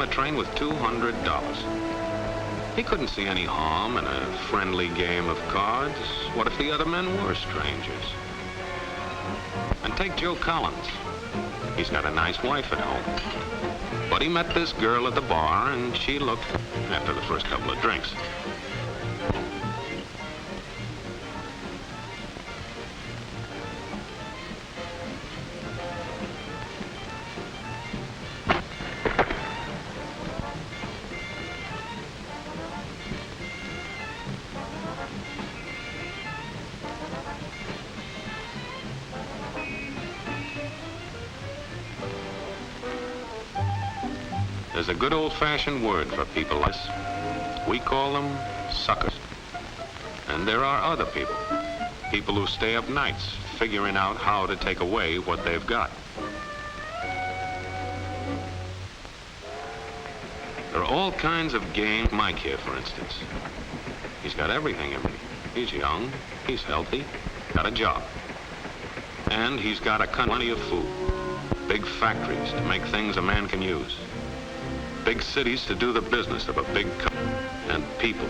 a train with $200. He couldn't see any harm in a friendly game of cards. What if the other men were strangers? And take Joe Collins. He's got a nice wife at home. But he met this girl at the bar, and she looked after the first couple of drinks. There's a good old-fashioned word for people like us. We call them suckers. And there are other people. People who stay up nights figuring out how to take away what they've got. There are all kinds of games. Mike here, for instance. He's got everything in me. He's young, he's healthy, got a job. And he's got plenty of food. Big factories to make things a man can use. Big cities to do the business of a big company. And people,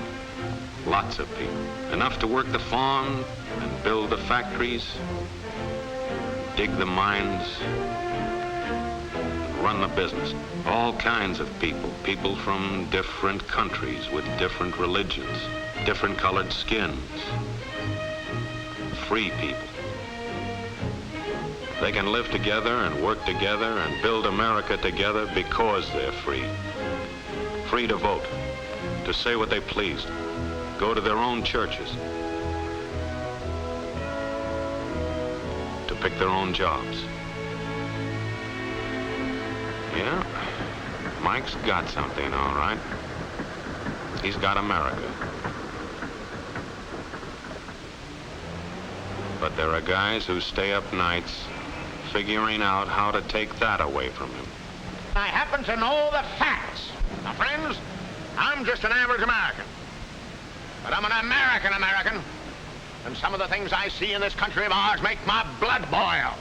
lots of people. Enough to work the farm and build the factories, dig the mines, and run the business. All kinds of people. People from different countries with different religions, different colored skins. Free people. They can live together and work together and build America together because they're free. Free to vote, to say what they please, go to their own churches, to pick their own jobs. Yeah, Mike's got something, all right. He's got America. But there are guys who stay up nights figuring out how to take that away from him. I happen to know the facts. Now, friends, I'm just an average American. But I'm an American. And some of the things I see in this country of ours make my blood boil.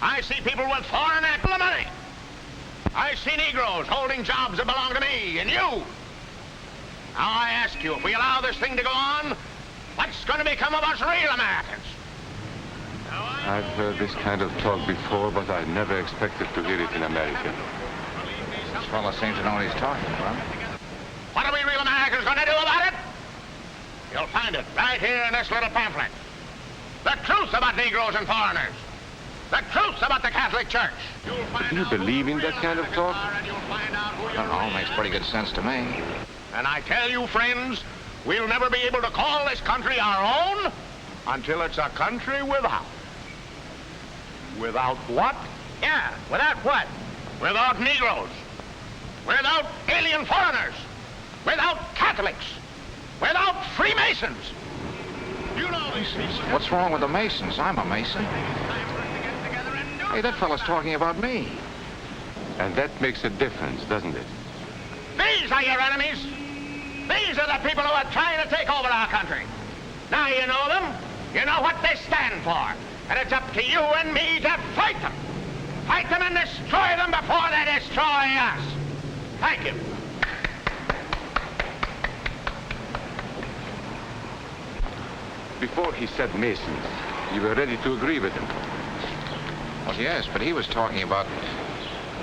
I see people with foreign money. I see Negroes holding jobs that belong to me and you. Now, I ask you, if we allow this thing to go on, what's going to become of us real Americans? I've heard this kind of talk before, but I never expected to hear it in America. This fellow seems to know what he's talking about. What are we real Americans going to do about it? You'll find it right here in this little pamphlet. The truth about Negroes and foreigners. The truth about the Catholic Church. Do you believe in that kind of talk? I don't know, makes pretty good sense to me. And I tell you, friends, we'll never be able to call this country our own until it's a country without. Without what? Yeah, without what? Without Negroes. Without alien foreigners. Without Catholics. Without Freemasons. You know these people. What's wrong with the Masons? I'm a Mason. Hey, that fellow's talking about me. And that makes a difference, doesn't it? These are your enemies. These are the people who are trying to take over our country. Now you know them. You know what they stand for. And it's up to you and me to fight them. Fight them and destroy them before they destroy us. Thank you. Before he said Masons, you were ready to agree with him. Well, yes, but he was talking about...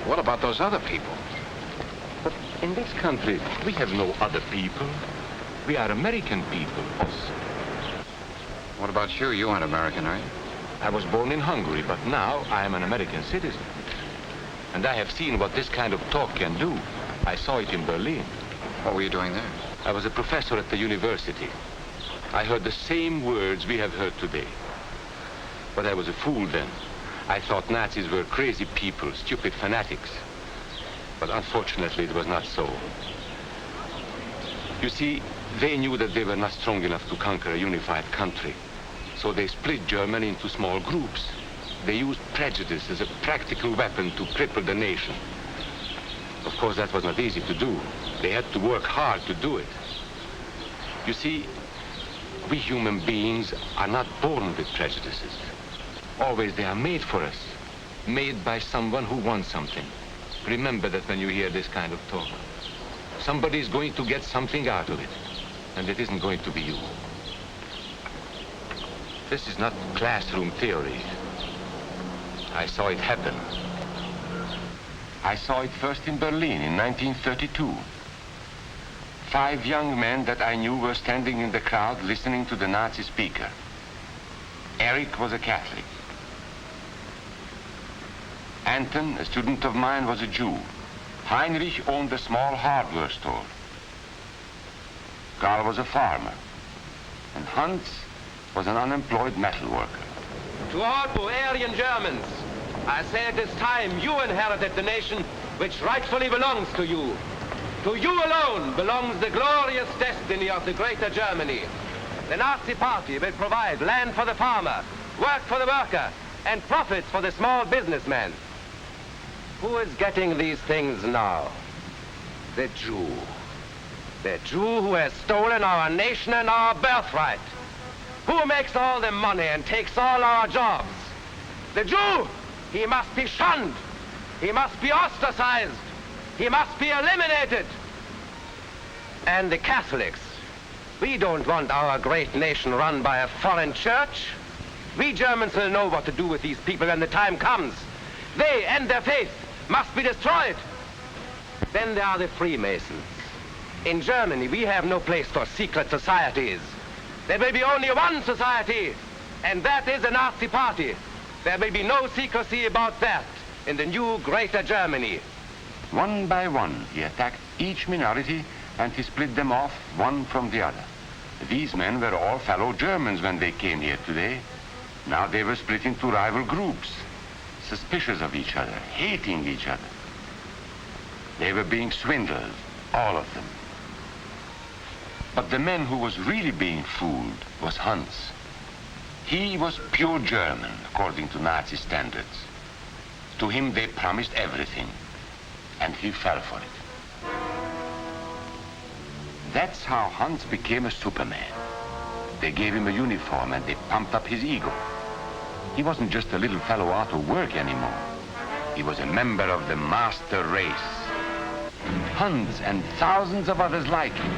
What about those other people? But in this country, we have no other people. We are American people. What about you? You aren't American, are you? I was born in Hungary, but now I am an American citizen. And I have seen what this kind of talk can do. I saw it in Berlin. What were you doing there? I was a professor at the university. I heard the same words we have heard today. But I was a fool then. I thought Nazis were crazy people, stupid fanatics. But unfortunately, it was not so. You see, they knew that they were not strong enough to conquer a unified country. So they split Germany into small groups. They used prejudice as a practical weapon to cripple the nation. Of course, that was not easy to do. They had to work hard to do it. You see, we human beings are not born with prejudices. Always they are made for us, made by someone who wants something. Remember that when you hear this kind of talk. Somebody's going to get something out of it, and it isn't going to be you. This is not classroom theory. I saw it happen. I saw it first in Berlin in 1932. 5 young men that I knew were standing in the crowd listening to the Nazi speaker. Eric was a Catholic. Anton, a student of mine, was a Jew. Heinrich owned a small hardware store. Karl was a farmer. And Hans was an unemployed metal worker. To all Bavarian Germans, I say it is time you inherited the nation which rightfully belongs to you. To you alone belongs the glorious destiny of the greater Germany. The Nazi Party will provide land for the farmer, work for the worker, and profits for the small businessman. Who is getting these things now? The Jew. The Jew who has stolen our nation and our birthright. Who makes all the money and takes all our jobs? The Jew! He must be shunned. He must be ostracized. He must be eliminated. And the Catholics. We don't want our great nation run by a foreign church. We Germans will know what to do with these people when the time comes. They and their faith must be destroyed. Then there are the Freemasons. In Germany, we have no place for secret societies. There will be only one society, and that is the Nazi Party. There will be no secrecy about that in the new greater Germany. One by one, he attacked each minority and he split them off one from the other. These men were all fellow Germans when they came here today. Now they were split into rival groups, suspicious of each other, hating each other. They were being swindled, all of them. But the man who was really being fooled was Hans. He was pure German, according to Nazi standards. To him they promised everything, and he fell for it. That's how Hans became a Superman. They gave him a uniform and they pumped up his ego. He wasn't just a little fellow out of work anymore. He was a member of the master race. Hans and thousands of others like him,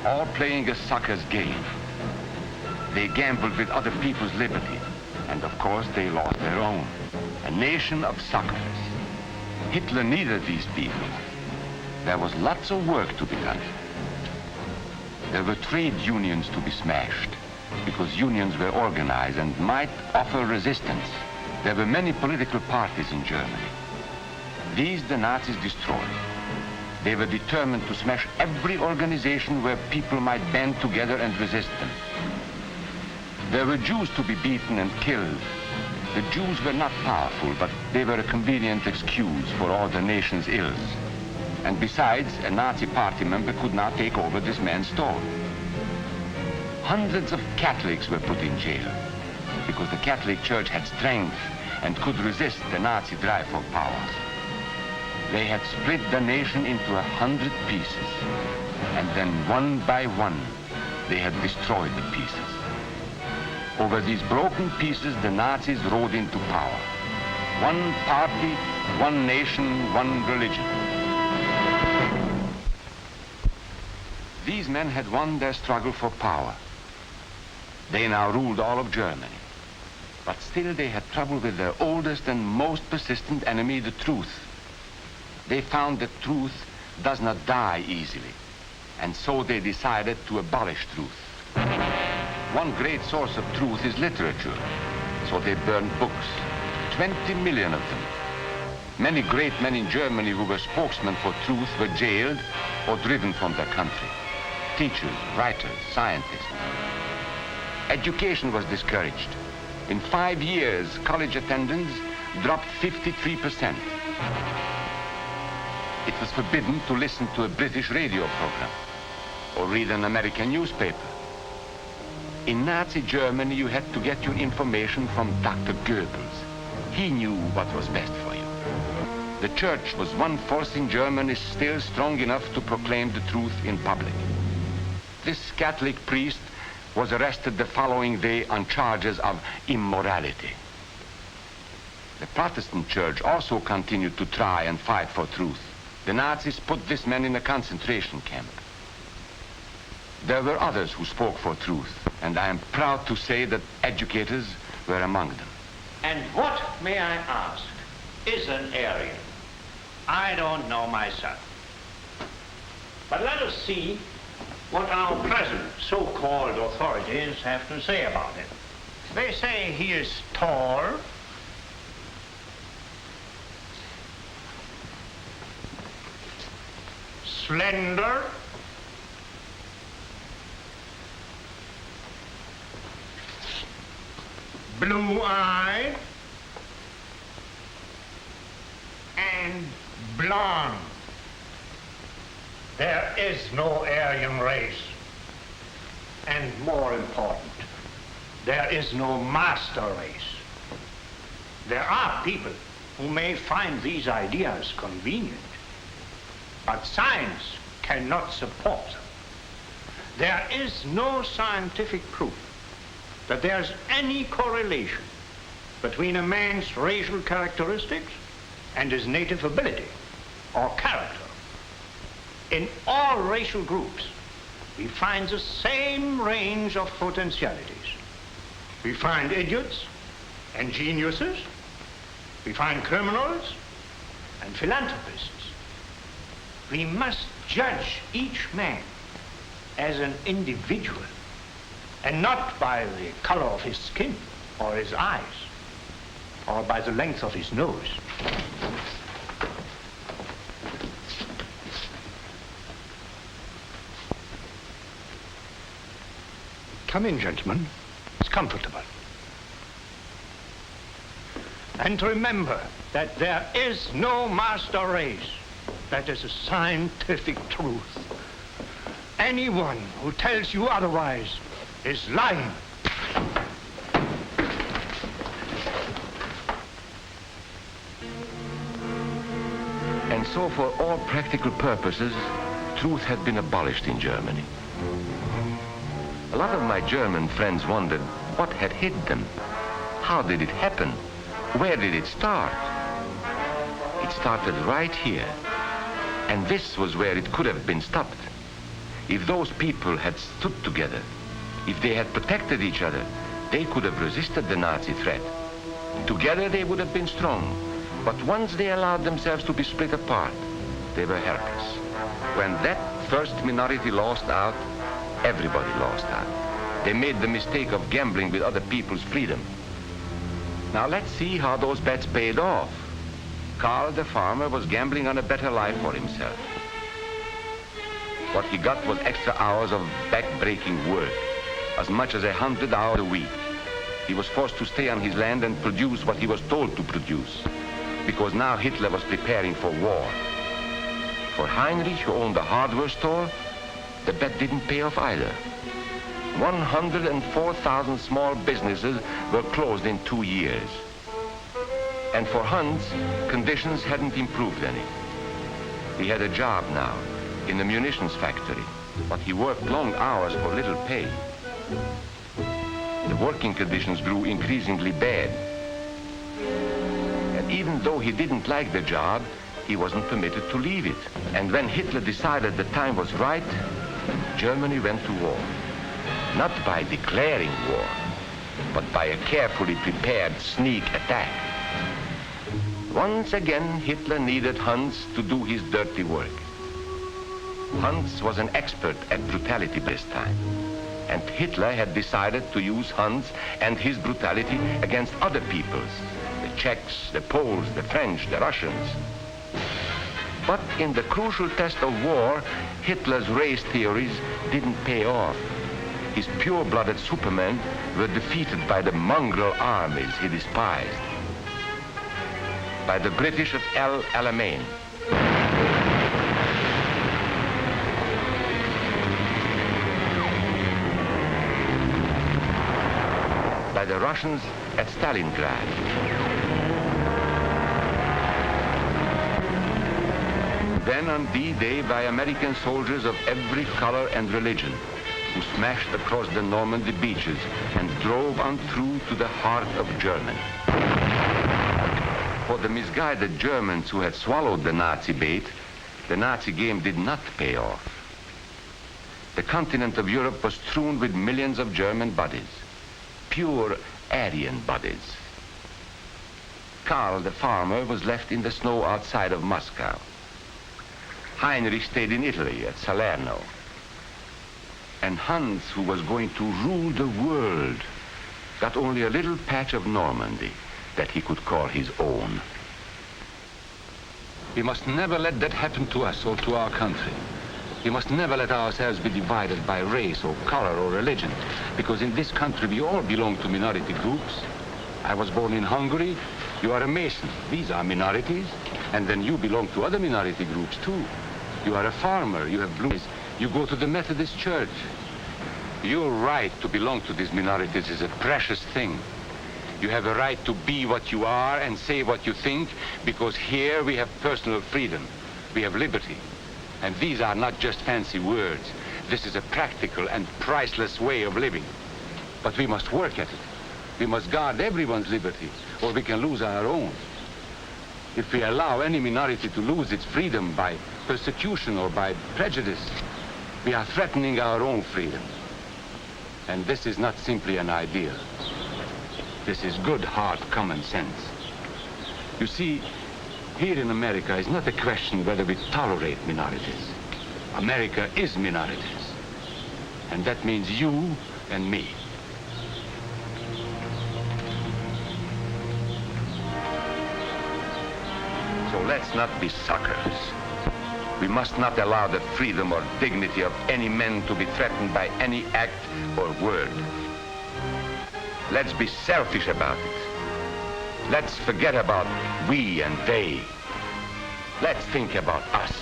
all playing a sucker's game. They gambled with other people's liberty, and of course they lost their own. A nation of suckers. Hitler needed these people. There was lots of work to be done. There were trade unions to be smashed, because unions were organized and might offer resistance. There were many political parties in Germany. These the Nazis destroyed. They were determined to smash every organization where people might band together and resist them. There were Jews to be beaten and killed. The Jews were not powerful, but they were a convenient excuse for all the nation's ills. And besides, a Nazi party member could not take over this man's store. Hundreds of Catholics were put in jail because the Catholic Church had strength and could resist the Nazi drive for power. They had split the nation into 100 pieces, and then one by one, they had destroyed the pieces. Over these broken pieces, the Nazis rode into power. One party, one nation, one religion. These men had won their struggle for power. They now ruled all of Germany. But still they had trouble with their oldest and most persistent enemy, the truth. They found that truth does not die easily, and so they decided to abolish truth. One great source of truth is literature, so they burned books, 20 million of them. Many great men in Germany who were spokesmen for truth were jailed or driven from their country. Teachers, writers, scientists. Education was discouraged. In 5 years, college attendance dropped 53%. It was forbidden to listen to a British radio program or read an American newspaper. In Nazi Germany, you had to get your information from Dr. Goebbels. He knew what was best for you. The church was one force in Germany still strong enough to proclaim the truth in public. This Catholic priest was arrested the following day on charges of immorality. The Protestant church also continued to try and fight for truth. The Nazis put this man in a concentration camp. There were others who spoke for truth, and I am proud to say that educators were among them. And what, may I ask, is an Aryan? I don't know myself. But let us see what our present so-called authorities have to say about it. They say he is tall, slender, blue-eyed, and blonde. There is no Aryan race. And more important, there is no master race. There are people who may find these ideas convenient, but science cannot support them. There is no scientific proof that there's any correlation between a man's racial characteristics and his native ability or character. In all racial groups, we find the same range of potentialities. We find idiots and geniuses. We find criminals and philanthropists. We must judge each man as an individual and not by the color of his skin or his eyes or by the length of his nose. Come in, gentlemen. It's comfortable. And remember that there is no master race. That is a scientific truth. Anyone who tells you otherwise is lying. And so for all practical purposes, truth had been abolished in Germany. A lot of my German friends wondered what had hit them. How did it happen? Where did it start? It started right here. And this was where it could have been stopped. If those people had stood together, if they had protected each other, they could have resisted the Nazi threat. Together they would have been strong. But once they allowed themselves to be split apart, they were helpless. When that first minority lost out, everybody lost out. They made the mistake of gambling with other people's freedom. Now let's see how those bets paid off. Karl the farmer was gambling on a better life for himself. What he got was extra hours of back-breaking work, as much as 100 hours a week. He was forced to stay on his land and produce what he was told to produce, because now Hitler was preparing for war. For Heinrich, who owned a hardware store, the bet didn't pay off either. 104,000 small businesses were closed in 2 years. And for Hans, conditions hadn't improved any. He had a job now in a munitions factory, but he worked long hours for little pay. The working conditions grew increasingly bad. And even though he didn't like the job, he wasn't permitted to leave it. And when Hitler decided the time was right, Germany went to war. Not by declaring war, but by a carefully prepared sneak attack. Once again, Hitler needed Hans to do his dirty work. Hans was an expert at brutality this time, and Hitler had decided to use Hans and his brutality against other peoples, the Czechs, the Poles, the French, the Russians. But in the crucial test of war, Hitler's race theories didn't pay off. His pure-blooded supermen were defeated by the mongrel armies he despised. By the British of El Alamein. By the Russians at Stalingrad. Then on D-Day by American soldiers of every color and religion, who smashed across the Normandy beaches and drove on through to the heart of Germany. For the misguided Germans who had swallowed the Nazi bait, the Nazi game did not pay off. The continent of Europe was strewn with millions of German bodies, pure Aryan bodies. Karl, the farmer, was left in the snow outside of Moscow. Heinrich stayed in Italy at Salerno. And Hans, who was going to rule the world, got only a little patch of Normandy that he could call his own. We must never let that happen to us or to our country. We must never let ourselves be divided by race or color or religion, because in this country we all belong to minority groups. I was born in Hungary. You are a Mason. These are minorities. And then you belong to other minority groups too. You are a farmer. You have blue eyes. You go to the Methodist Church. Your right to belong to these minorities is a precious thing. You have a right to be what you are and say what you think, because here we have personal freedom. We have liberty. And these are not just fancy words. This is a practical and priceless way of living. But we must work at it. We must guard everyone's liberty, or we can lose our own. If we allow any minority to lose its freedom by persecution or by prejudice, we are threatening our own freedom. And this is not simply an ideal. This is good, hard common sense. You see, here in America is not a question whether we tolerate minorities. America is minorities. And that means you and me. So let's not be suckers. We must not allow the freedom or dignity of any man to be threatened by any act or word. Let's be selfish about it. Let's forget about we and they. Let's think about us.